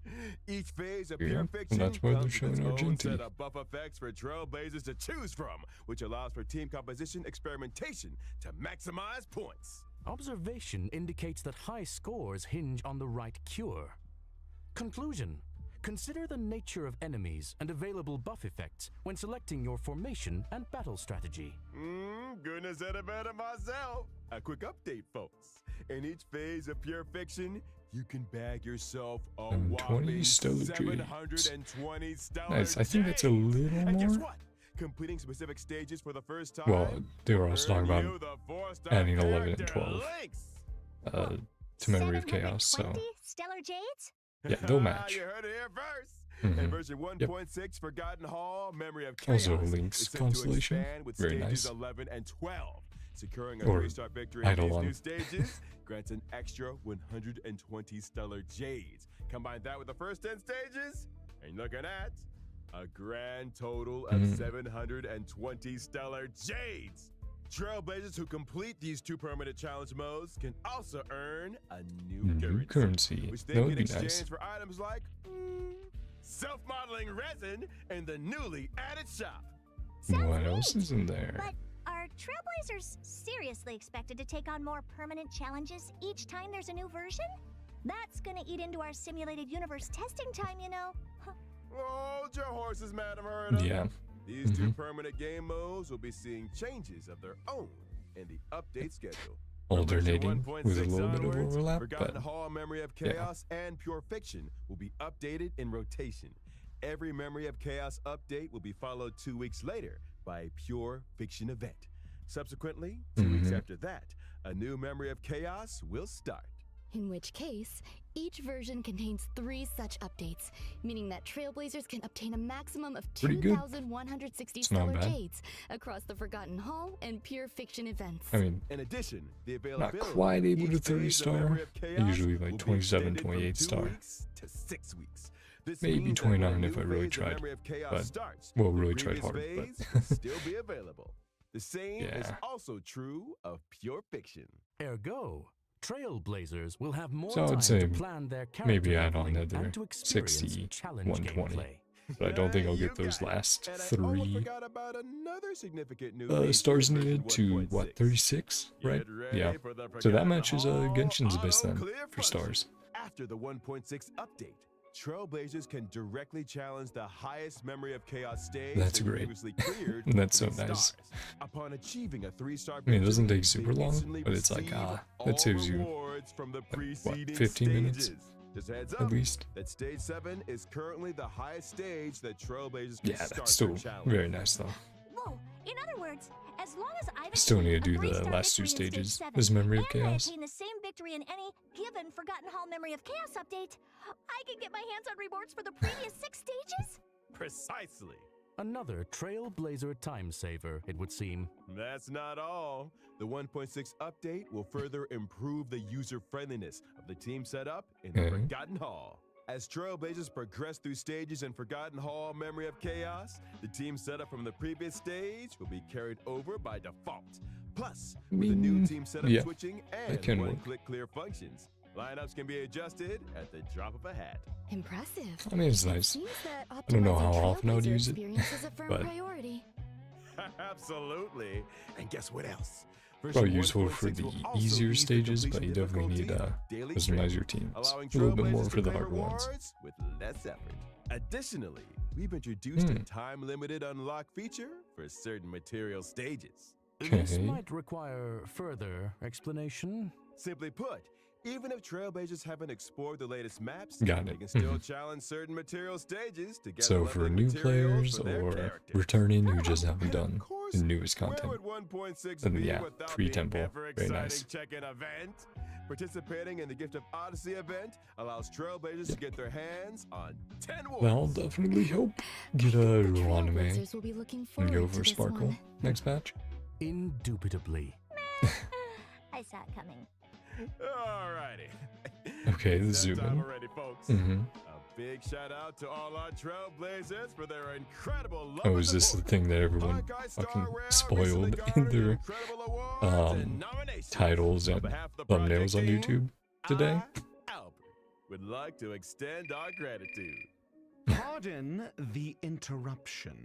Each phase of Yeah, Pure and Fiction that's why they're comes with its showing own Argenti. set of buff effects for Trailblazers to choose from, which allows for team composition experimentation to maximize points. Observation indicates that high scores hinge on the right cure. Conclusion: consider the nature of enemies and available buff effects when selecting your formation and battle strategy. Goodness said it better myself. A quick update, folks. In each phase of Pure Fiction, you can bag yourself a 20 whopping stellar 720 stellar Nice. I think that's a jades. little And guess more. what? Completing specific stages for the first time. Well, they were also talking earn about you the 4-star adding 11 and character 12. links. To Memory of Chaos, so 720 stellar jades? yeah, they'll match. You heard it here first. In version 1.6, Forgotten Hall, Memory of Chaos Also Link's is set constellation. to expand with Very stages nice. 11 and 12. Securing a Or 3-star victory in these Eidolon. new stages grants an extra 120 stellar jades. Combine that with the first 10 stages, and you're looking at a grand total of 720 stellar jades. Trailblazers who complete these 2 permanent challenge modes can also earn a new currency, which they That would can be nice. exchange for items like self-modeling resin in the newly added shop. What else is in there? But are Trailblazers seriously expected to take on more permanent challenges each time there's a new version? That's gonna eat into our simulated universe testing time, you know. Hold your horses, Madam Herda. Yeah. These 2 permanent game modes will be seeing changes of their own in the update schedule. From version Alternating with a 1.6 little bit of onwards, overlap, Forgotten but Hall, Memory of yeah. Chaos, and Pure Fiction will be updated in rotation. Every Memory of Chaos update will be followed 2 weeks later by a Pure Fiction event. Subsequently, 2 weeks after that, a new Memory of Chaos will start. In which case, each version contains 3 such updates, meaning that Trailblazers can obtain a maximum of Pretty good. 2,160 It's not stellar bad. jades across the Forgotten Hall and Pure Fiction events. I mean, In addition, the not availability quite able of to each phase 30 of star. Memory of Chaos Usually like will be 27, extended from 28 2 star. weeks to 6 weeks. This Maybe means that 29 when a if new I really phase of tried, Memory of Chaos but- starts, well, the really tried previous hard, phase but- will still be available. The same is Yeah. also true of Pure Fiction. Ergo, Trailblazers will have more So I time would say to plan their character maybe add on leveling another and to experience 60, challenge 120. gameplay. but I don't think I'll You get those got it. last And I almost 3 forgot about another significant new feature stars in needed to, 1.6. what, 36, right? Get ready Yeah. for the So that Forgotten matches Hall Genshin's abyss then, auto-clear for function. stars. After the 1.6 update, Trailblazers can directly challenge the highest memory of chaos stage That's they great. previously cleared. That's so 3 nice. stars. Upon achieving a 3-star I mean, it doesn't victory, take super they long, instantly but it's like, receive that saves all you, rewards from the what, preceding 15 minutes? stages. Just a heads At up least. that stage 7 is currently the highest stage that Trailblazers can Yeah, start that's still their challenge. very nice though. Whoa, in other words, as long as I've I still need to do achieved a the 3-star last 2 victory in stage stages. 7, This Memory of and I Chaos. attain the same victory in any given Forgotten Hall Memory of Chaos update, I can get my hands on rewards for the previous 6 stages? Precisely. Another Trailblazer time saver, it would seem. That's not all. The 1.6 update will further improve the user-friendliness of the team setup in the Forgotten Hall. As Trailblazers progress through stages in Forgotten Hall Memory of Chaos, the team setup from the previous stage will be carried over by default. Plus, with the new team setup yeah, switching that and can work. one-click clear functions, lineups can be adjusted at the drop of a hat. Impressive. I mean, it's nice. Seems that I don't know how optimizing often I would Trailblazer use it, experience is a firm but priority. Absolutely. And guess what else? probably useful for 1.6 the will also easier ease the stages, but completion you definitely need difficulty of daily those training, nicer teams. allowing A little bit more Trailblazers for to the claim hard ones. rewards with less effort. Additionally, we've introduced a time-limited unlock feature for certain material stages. This Okay. might require further explanation. Simply put, even if Trailblazers haven't explored the latest maps, Got they it. can still challenge certain material stages to get So for new players or returning who just haven't done the newest content, Where would 1.6 then be yeah, without 3 the temple, very ever-exciting nice. check-in event? Participating in the Gift of Odyssey event allows Trailblazers to get their hands on 10 wolves. Well, I'll definitely hope get a Ruan Mei Trailblazers will be looking and forward go to for this Sparkle one. next patch. Indubitably. I saw it coming. Alrighty. Okay, the It's that zoom time in. already, folks. Mm-hmm. A big shout out to all our Trailblazers for their incredible love Oh, and is this the support. thing that everyone Honkai Star fucking Rail recently spoiled in garnered their incredible awards and nominations. titles On and behalf of the thumbnails on project team, YouTube today? I, Albert, would like to extend our gratitude. Pardon the interruption.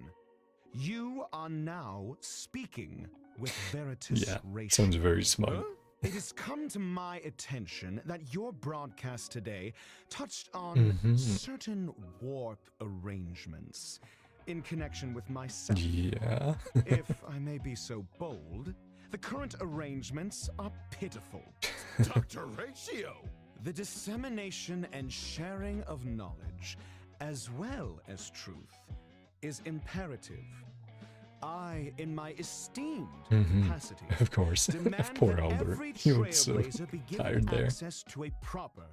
You are now speaking with Veritas Yeah, Ratio. sounds very smug. It has come to my attention that your broadcast today touched on certain warp arrangements in connection with myself. Yeah. If I may be so bold, the current arrangements are pitiful. Dr. Ratio! The dissemination and sharing of knowledge, as well as truth, is imperative. I, in my esteemed capacity, Of course. demand Poor that Albert. every He looks so Trailblazer be given tired there. access to a proper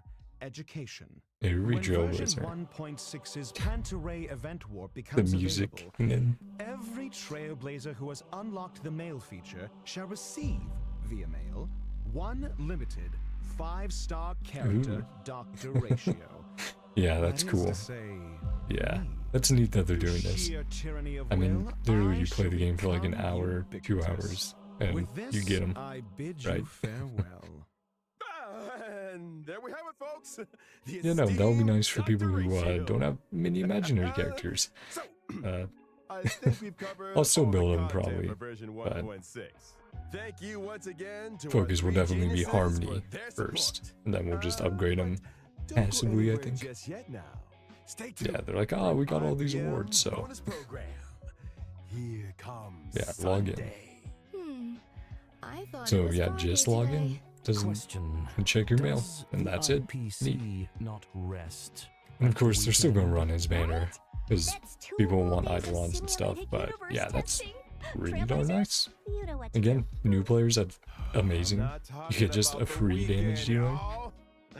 education. Every When version Trailblazer. 1.6's Pantaray event warp The becomes music. available, And then every Trailblazer who has unlocked the mail feature shall receive, via mail, one limited 5-star character Ooh. Dr. Ratio. yeah, that's That is cool. to say, Yeah. me. That's neat that they're Through doing this. sheer tyranny of I mean, will, literally I you play the shall game for like an become hour, 2 ubiquitous. hours, and With this, you get them. I bid right? you farewell. And there we have it, folks. The Yeah, no, that'll be esteemed nice for people Dr. who Ratio. don't have many imaginary characters. So, Uh, I think we've covered I'll still all the build them content probably, for version but 1.6. Thank you once again to focus our will 3 definitely be geniuses Harmony for their support. first, and then we'll just upgrade them Don't go passively, I anywhere think. just yet now. Stay Yeah, tuned they're like, for ah, we got all 5 these PM awards, so bonus program. Here comes yeah, log in. Sunday. I thought it So was yeah, Friday just log in. today. Doesn't Question. and check your mail, Does and the that's it. IPC Neat. not rest? And of after course, they're still gonna weekend? run his banner because That's 2 people whole want days of Eidolons and stuff. simulated But universe yeah, that's testing. really darn Trailblazers, nice. you know what to Again, do. new players have amazing. I'm not You talking get just about a the free damage weekend, dealer, y'all.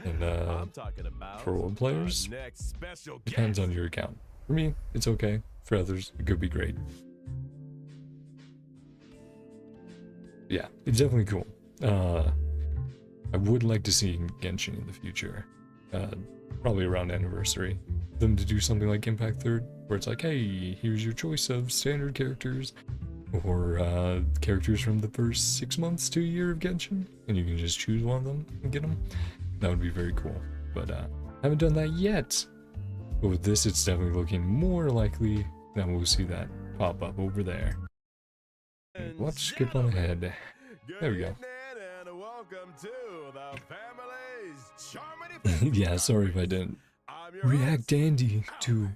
and I'm talking about for old players, our next special depends guest. on your account. For me, it's okay. For others, it could be great. Yeah, it's definitely cool. I would like to see Genshin in the future. Probably around anniversary. Them to do something like Impact 3rd, where it's like, hey, here's your choice of standard characters, or characters from the first 6 months to a year of Genshin, and you can just choose one of them and get them. That would be very cool. But haven't done that yet. But with this, it's definitely looking more likely that we'll see that pop up over there. Let's skip on ahead. There we go. And welcome to the family's Yeah, sorry if I didn't react Andy to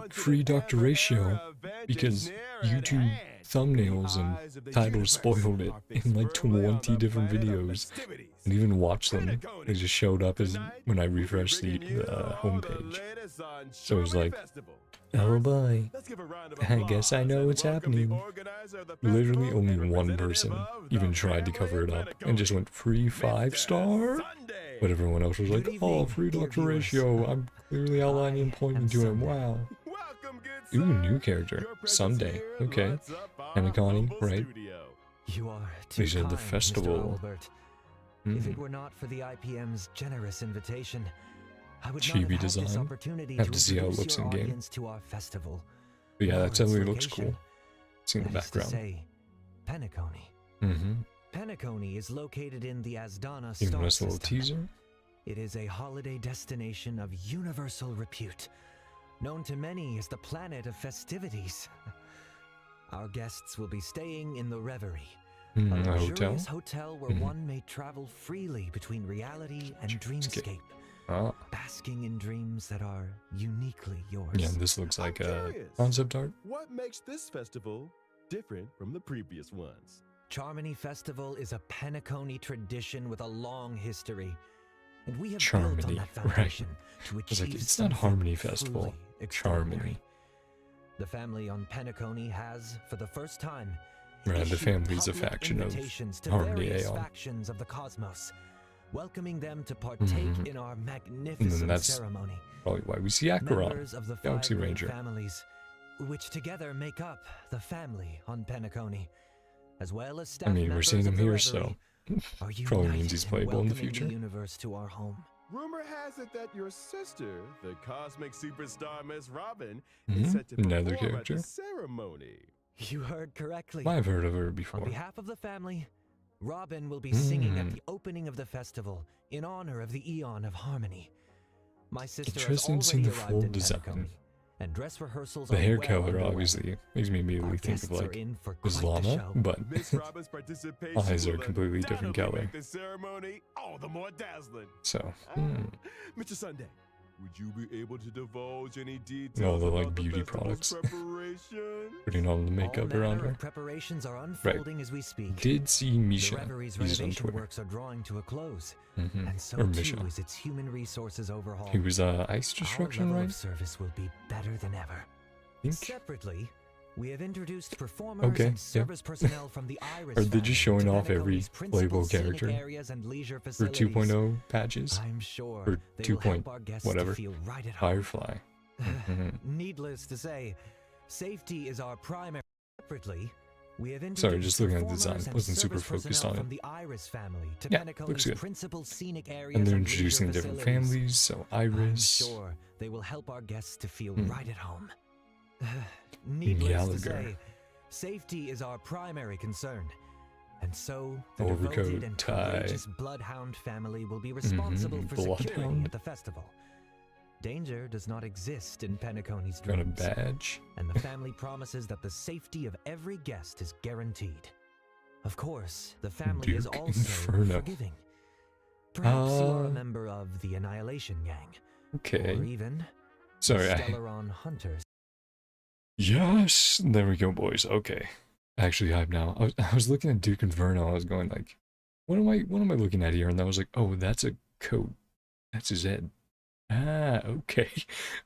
free Dr. Ratio because YouTube thumbnails and titles spoiled it in like 20 different videos. And even watch them. They just showed up as when I refreshed the homepage. So it was like, oh boy, I guess I know what's happening. Literally only one person even tried to cover it up and just went free 5-star. But everyone else was like, oh, free Dr. Ratio. I'm clearly outlining and pointing to him. Wow. Ooh, new character. Sunday. Okay. Anakani, right? You are They said the festival. If it were not for the IPM's generous invitation, I would Chibi not have had this design. opportunity Have to to see how it introduce looks your in game. audience to our festival. But yeah, Or that its definitely looks location. cool. Seeing the That is to background. say, Penacony. Mm-hmm. Penacony is located in the Asdana Giving star us a little system. teaser. It is a holiday destination of universal repute, known to many as the planet of festivities. Our guests will be staying in the Reverie, a A hotel. luxurious hotel where Mhm. one may travel freely between reality and dreamscape, Ah, basking in dreams that are uniquely yours. yeah, this looks like a curious. concept art. What makes this festival different from the previous ones? Charmony Festival is a Penacony tradition with a long history, and we have built Charmony, on that right. foundation to was like, achieve it's not something Harmony Festival, truly extraordinary. Charmony. The family on Penacony has, for the first time, Right, the issued family's a public faction of invitations to Harmony various Aeon. factions of the cosmos, welcoming them to partake Mhm. in our magnificent that's ceremony. Probably why we see Acheron, Members of the Galaxy 5 main Ranger. families, which together make up the family on Penacony, as well as staff I mean, we're members seeing of him the here, Reverie, so are probably means united he's in playable in the welcoming future. universe to our home. Rumor has it that your sister, the cosmic superstar Miss Robin, Mhm. is set to Another perform character. at the ceremony. You heard correctly. I've heard of her On before. behalf of the family, Robin will be singing at Mm. the opening of the festival in honor of the Eon of Harmony. My sister has Interesting seeing already the arrived full in design. Penacony, and dress rehearsals The are hair well color underway. obviously makes me immediately Our think of guests are like in for quite the Islama, show. but Miss Robin's participation eyes are will completely different undoubtedly color. make the ceremony all the more dazzling. So, Mr. Sunday, would you be able to divulge any details all the like about beauty the festival's products, preparation? putting on the All makeup around manner her. of preparations are unfolding as we speak. Did see The Misha. Reverie's He's on renovation Twitter. works are drawing to a close, Mhm. and so Or too Misha. is its human resources overhaul. He was ice Our destruction, level right? of service will be better than ever. I think. Separately, we have introduced performers Okay, and yeah. service personnel from the Iris Are they just showing family off to every Penacony's principal playable scenic character areas and leisure for facilities. 2.0 patches? I'm sure Or they 2. will help our guests whatever. to feel right at home. Firefly. Mhm. Needless to say, safety is our primary. Separately, we have introduced Sorry, just looking at the performers design. and Wasn't super service focused personnel on it. from the Iris family to Yeah, Penacony's looks good. principal scenic areas And they're leisure introducing different facilities. families, so I'm Iris. sure they will help our guests to feel Hmm. right at home. Needless to Gallagher. say, safety is our primary concern. And so, the Overcoat, devoted and tie. courageous Bloodhound family will be responsible for security Bloodhound. at the festival. Danger does not exist in Penacony's Got a dreams, badge. and the family promises that the safety of every guest is guaranteed. Of course, the family is Duke also Inferno. forgiving. Perhaps you are a Uh, member of the Annihilation Gang, Okay. or even Sorry, the I. Stellaron Hunters. Yes! There we go, boys. Okay. Actually, hype now. I was looking at Duke Inferno. I was going like, what am I looking at here? And I was like, oh, that's a coat. That's his head. Ah, okay.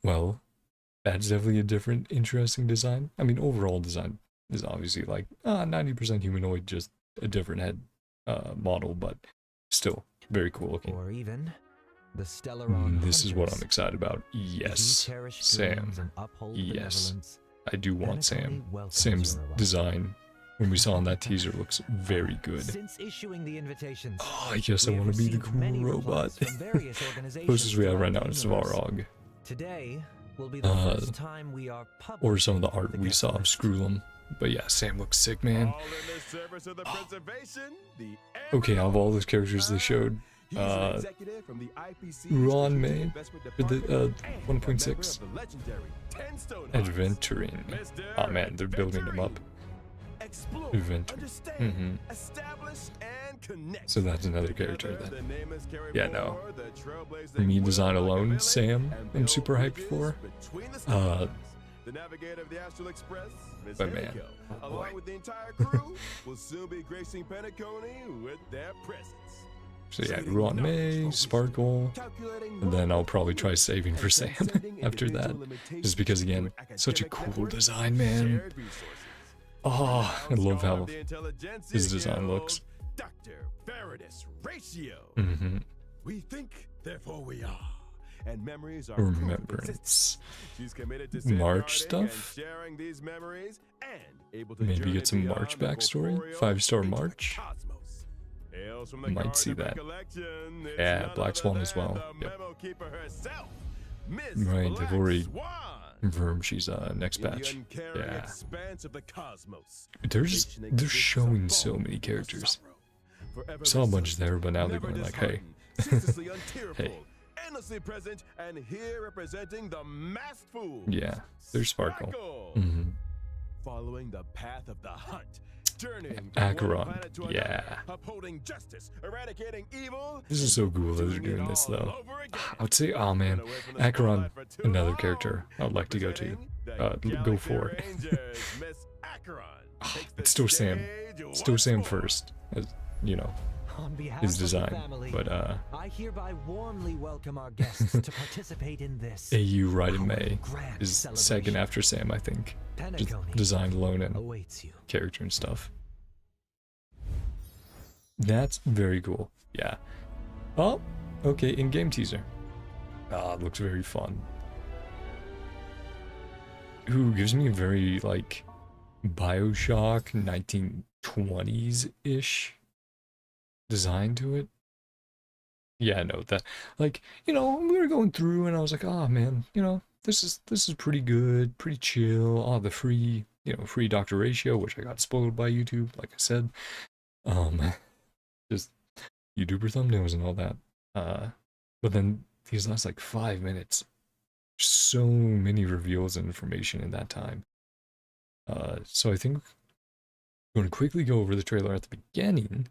Well, that's definitely a different, interesting design. I mean, overall design is obviously like 90% humanoid, just a different head model, but still very cool looking. Or even the Stellaron This is what I'm Hunters. excited about. If you Yes, cherish Sam. dreams and uphold Yes. benevolence, I do want Sam. Penacony welcomes Sam's your arrival. design, when we saw on that teaser, looks very good. Since issuing the invitations, Oh, I guess I we have want to be the received cool many robot. replies from various organizations Closest we have throughout right now the is universe. Svarog. Today will be the first time we are Or some of the publishing art the we guest saw of list. Screwlum. But yeah, Sam looks sick, man. All in the service of the preservation, the Okay, out of all those characters they showed, He's an executive from the IPC Ruan Mei Investment for the Department and a member 1.6 of the legendary 10 Stone adventuring. Mr. Oh man, they're building them up. Explore, Adventure. understand, establish, and connect. So that's another character Together, then. the name is carried Yeah, no. forward, the trailblazing For me, will design like a alone, village Sam, and I'm build super hyped bridges for. between the stars. The navigator of the Astral Express, Miss But man, Himiko, oh boy. along with the entire crew, will soon be gracing Penacony with their presence. So yeah, Ruan Mei, Sparkle, and then I'll probably try saving for Sam after that. Just because again, such a cool design, man. Oh, I love how his design looks. Dr. Veritas Ratio. Mm-hmm. We think, therefore we are. And memories are Remembrance. She's committed to March safeguarding stuff? and sharing these memories and able to Maybe journey get some beyond March the backstory? corporeal 5-star into the March? cosmos. Hails from the Might Guard see of that. Recollection. It's Yeah, none Black other Swan as than well. the Yep. memo keeper herself, Miss Right, Black they've already Swan. confirmed she's next In the batch. uncaring Yeah. expanse of the cosmos, They're showing so many characters. Saw a bunch there, but now they're going like, hey. ceaselessly untearful, Hey. endlessly present, and here representing the masked fool. Yeah, there's Sparkle. Mm-hmm. Following the path of the hunt, journeying from Acheron, one planet to yeah. another, upholding justice, eradicating evil. This is so cool that they're doing this though. I would say, oh man, Acheron, another character I would like to go to. Go for. It's still Sam. Still Sam first, as you know. On behalf His of the design, family, but I hereby warmly welcome our guests to participate in this. AU Rail our Mei grand is celebration. second after Sam, I think. Just Penacony design alone and awaits you. character and stuff. That's very cool. Yeah. Oh, okay, in-game teaser. Ah, it looks very fun. Ooh, gives me a very, like, Bioshock 1920s-ish design to it. Yeah, no, that, like, you know, we were going through and I was like, oh man, you know, this is pretty good, pretty chill. Oh, the free, free Dr. Ratio, which I got spoiled by YouTube, like I said. Just YouTuber thumbnails and all that. But then these last like 5 minutes, so many reveals and information in that time. So I think I'm going to quickly go over the trailer at the beginning,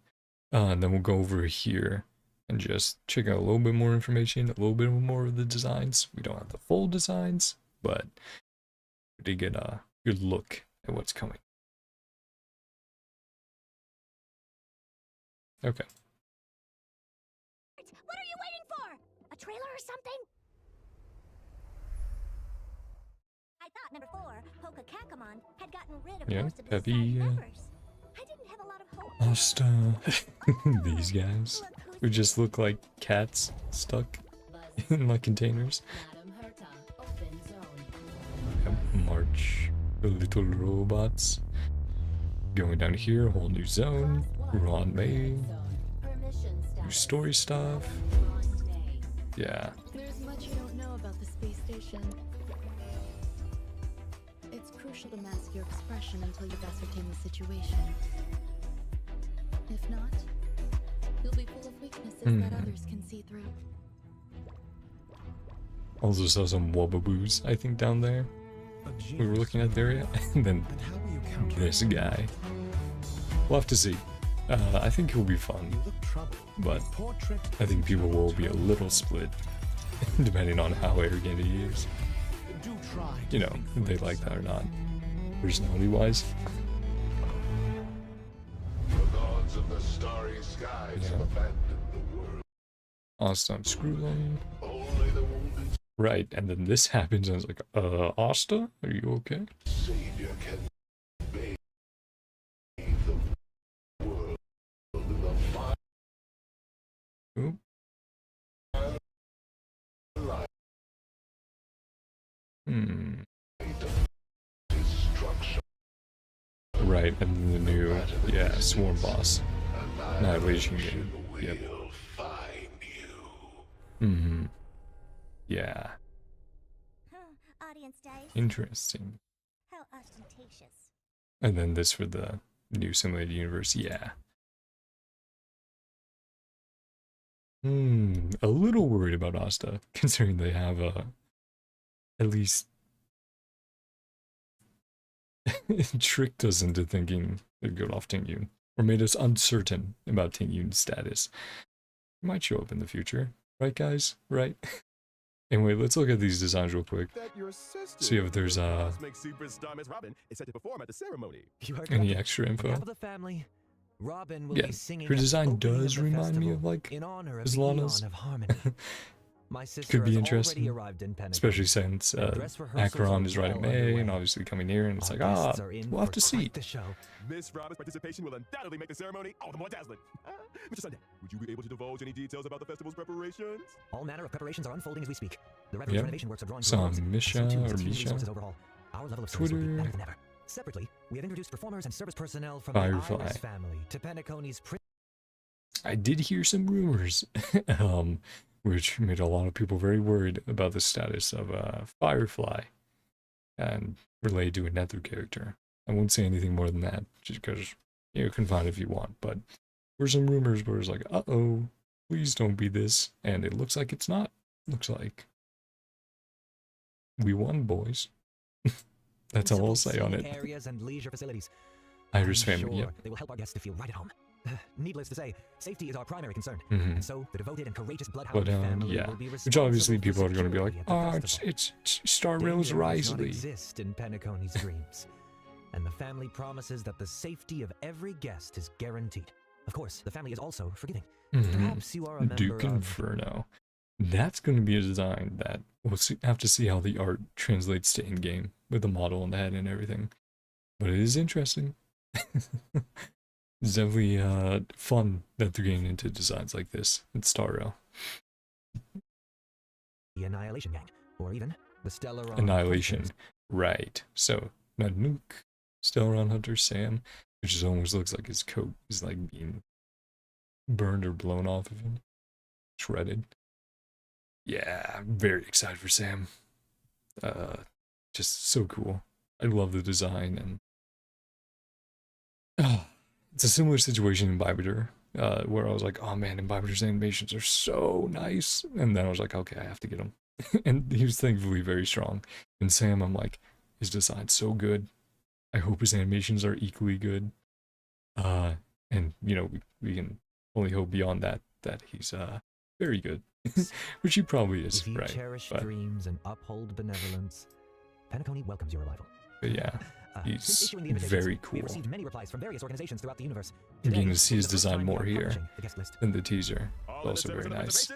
and then we'll go over here and just check out a little bit more information, a little bit more of the designs. We don't have the full designs, but we did get a good look at what's coming. Okay. What are you waiting for? A trailer or something? I thought number 4, Hoka Kakamon, had gotten rid of most of his Peppy, side members. I didn't have a lot of hope. Asta. These guys who just look like cats stuck in like containers. March, the little robots. Going down here, a whole new zone. Ruan Mei. New story stuff. Yeah. There's much you don't know about the space station. It's crucial to mask your expression until you've ascertained the situation. If not, you'll be full of weaknesses that others can see through. Also saw some Wobbaboos, I think, down there. We were looking at the area, and then this guy. We'll have to see. I think he'll be fun, but I think people will be a little split, depending on how arrogant he is. You know, if they like that or not, personality-wise. The gods of the starry skies have abandoned the world. Asta, screw them. Only the wounded Right, and then this happens, and I was like, Asta, are you okay? Savior can bathe the world in the fire. Oop. Destruction. Right, and then the new, Swarm Boss. Annihilation game. Yep. Will find you. Yeah. Audience dice. Interesting. How ostentatious. And then this for the new simulated universe, yeah. A little worried about Asta, considering they have at least tricked us into thinking they'd go off Tingyun, or made us uncertain about Tingyun's status. It might show up in the future, right, guys? Right? Anyway, let's look at these designs real quick. See if there's any extra info. Yeah, her design does remind me of like Islana's. Could be interesting, especially since Acheron is right at May and obviously coming near, and it's like, we'll have to see. Miss Robin's participation will undoubtedly make the ceremony all the more dazzling. Mr. Sunday, would you be able to divulge any details about the festival's preparations? All manner of preparations are unfolding as we speak. The renovation works are drawing some Misha or Misha Our level of Twitter. Will be better than ever. Separately, we have introduced performers and service personnel from Firefly. the Iris family to Penacony's. I did hear some rumors, which made a lot of people very worried about the status of Firefly and related to a Nether character. I won't say anything more than that, just because you can find it if you want, but there's some rumors where it's like, uh-oh, please don't be this, and it looks like it's not. Looks like we won, boys. That's all I'll say on it. Areas and leisure facilities. Iris family, yep. They will help our guests to feel right at home. Needless to say, safety is our primary concern, and so the devoted and courageous Bloodhound family will be responsible. Which obviously people are going to be like, it's Star Rail's Risley. Exist in Penacony's dreams, and the family promises that the safety of every guest is guaranteed. Of course, the family is also forgiving. Perhaps you are a member Duke Inferno. That's going to be a design that we'll have to see how the art translates to in-game with the model on the head and everything. But it is interesting. It's definitely fun that they're getting into designs like this in Star Rail. The Annihilation Gang, or even the Stellaron Annihilation, Hunters. right. So, Nanook, Stellaron Hunter Sam, which just almost looks like his coat is like being burned or blown off of him. Shredded. Yeah, I'm very excited for Sam. Just so cool. I love the design, and it's a similar situation in Bybiter, where I was like, oh man, Bybiter's animations are so nice, and then I was like, okay, I have to get him. And he was thankfully very strong. And Sam, I'm like, his design's so good. I hope his animations are equally good. And you know, we can only hope beyond that he's very good. Which he probably is, if you right? Cherish dreams and uphold benevolence, Penacony welcomes your arrival. But yeah, he's very cool. We received many replies from various organizations throughout the universe. You're getting to see his design more here in the teaser. Also very nice.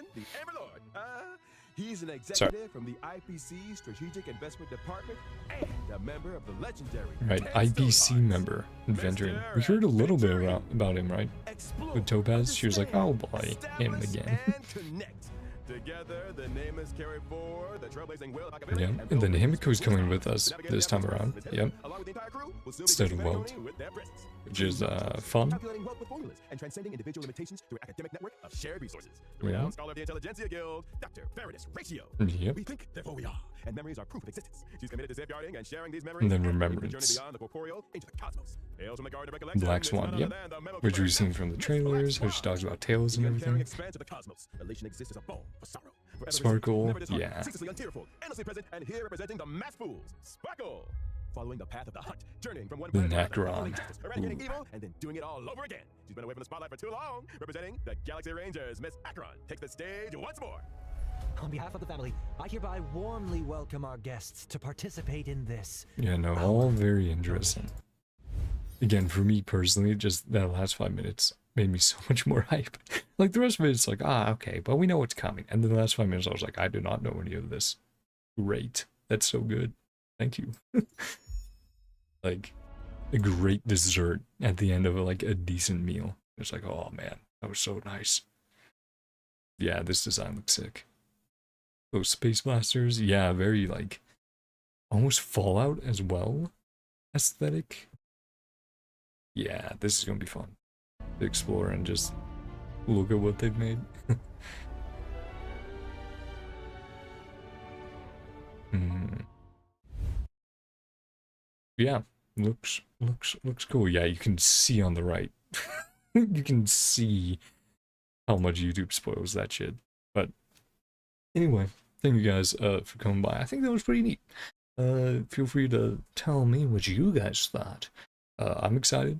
He's an executive from the IPC Strategic Investment Department and a member of the legendary. Right, IPC member, adventuring. We heard a little bit about him, right? With Topaz, she was like, oh boy, him again. Together, the name is carried forward, the trailblazing will yeah, and then Himiko's coming with us this time around. Yep. Instead of Welt, which is fun. And transcending individual limitations through an academic network of shared resources. The Yeah. renowned scholar of the Intelligentsia Guild, Dr. Ratio. Yep. We think, therefore we are, and memories are proof of existence. She's committed to safeguarding and sharing these memories. And then journey Remembrance. beyond the corporeal into the cosmos. Hails from the Garden of Recollection. Black Swan, yep. Which we've seen from the trailers, how she talks about tales and everything. Elation exists as a balm for sorrow. Sparkle, yeah. Endlessly present and here representing the mass fools. Sparkle! Following the path of the hunt, journeying from one The planet to another, Necron. fulfilling justice, eradicating Ooh. evil, and then doing it all over again. She's been away from the spotlight for too long. Representing the Galaxy Rangers, Miss Acheron takes the stage once more. On behalf of the family, I hereby warmly welcome our guests to participate in this. Yeah, no, all very interesting. Again, for me personally, just that last 5 minutes made me so much more hype. Like the rest of it, it's like, okay, but we know what's coming. And then the last 5 minutes, I was like, I do not know any of this. Great. That's so good. Thank you. Like, a great dessert at the end of like a decent meal. It's like, oh man, that was so nice. Yeah, this design looks sick. Those space blasters, yeah, very like, almost Fallout as well. Aesthetic. Yeah, this is gonna be fun to explore and just look at what they've made. Yeah, looks cool. Yeah, you can see on the right. You can see how much YouTube spoils that shit. But anyway, thank you guys for coming by. I think that was pretty neat. Feel free to tell me what you guys thought. I'm excited.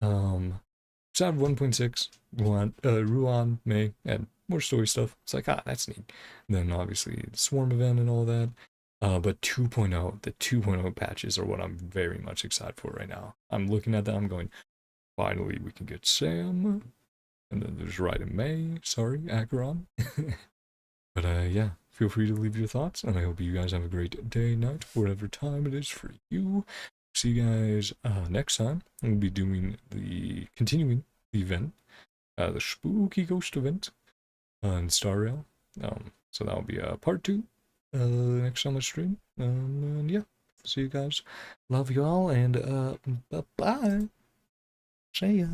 Excited 1.6, Ruan Mei, and more story stuff. It's like, that's neat. And then obviously the Swarm event and all that. But 2.0, the 2.0 patches are what I'm very much excited for right now. I'm looking at that, I'm going, finally we can get Sam. And then there's Rail and Mei, sorry, Acheron. But yeah, feel free to leave your thoughts, and I hope you guys have a great day, night, whatever time it is for you. See you guys next time. We'll be doing continuing the event, the Spooky Ghost event in Star Rail. So that'll be part 2 next summer stream. And yeah, see you guys. Love you all, and bye-bye. See ya.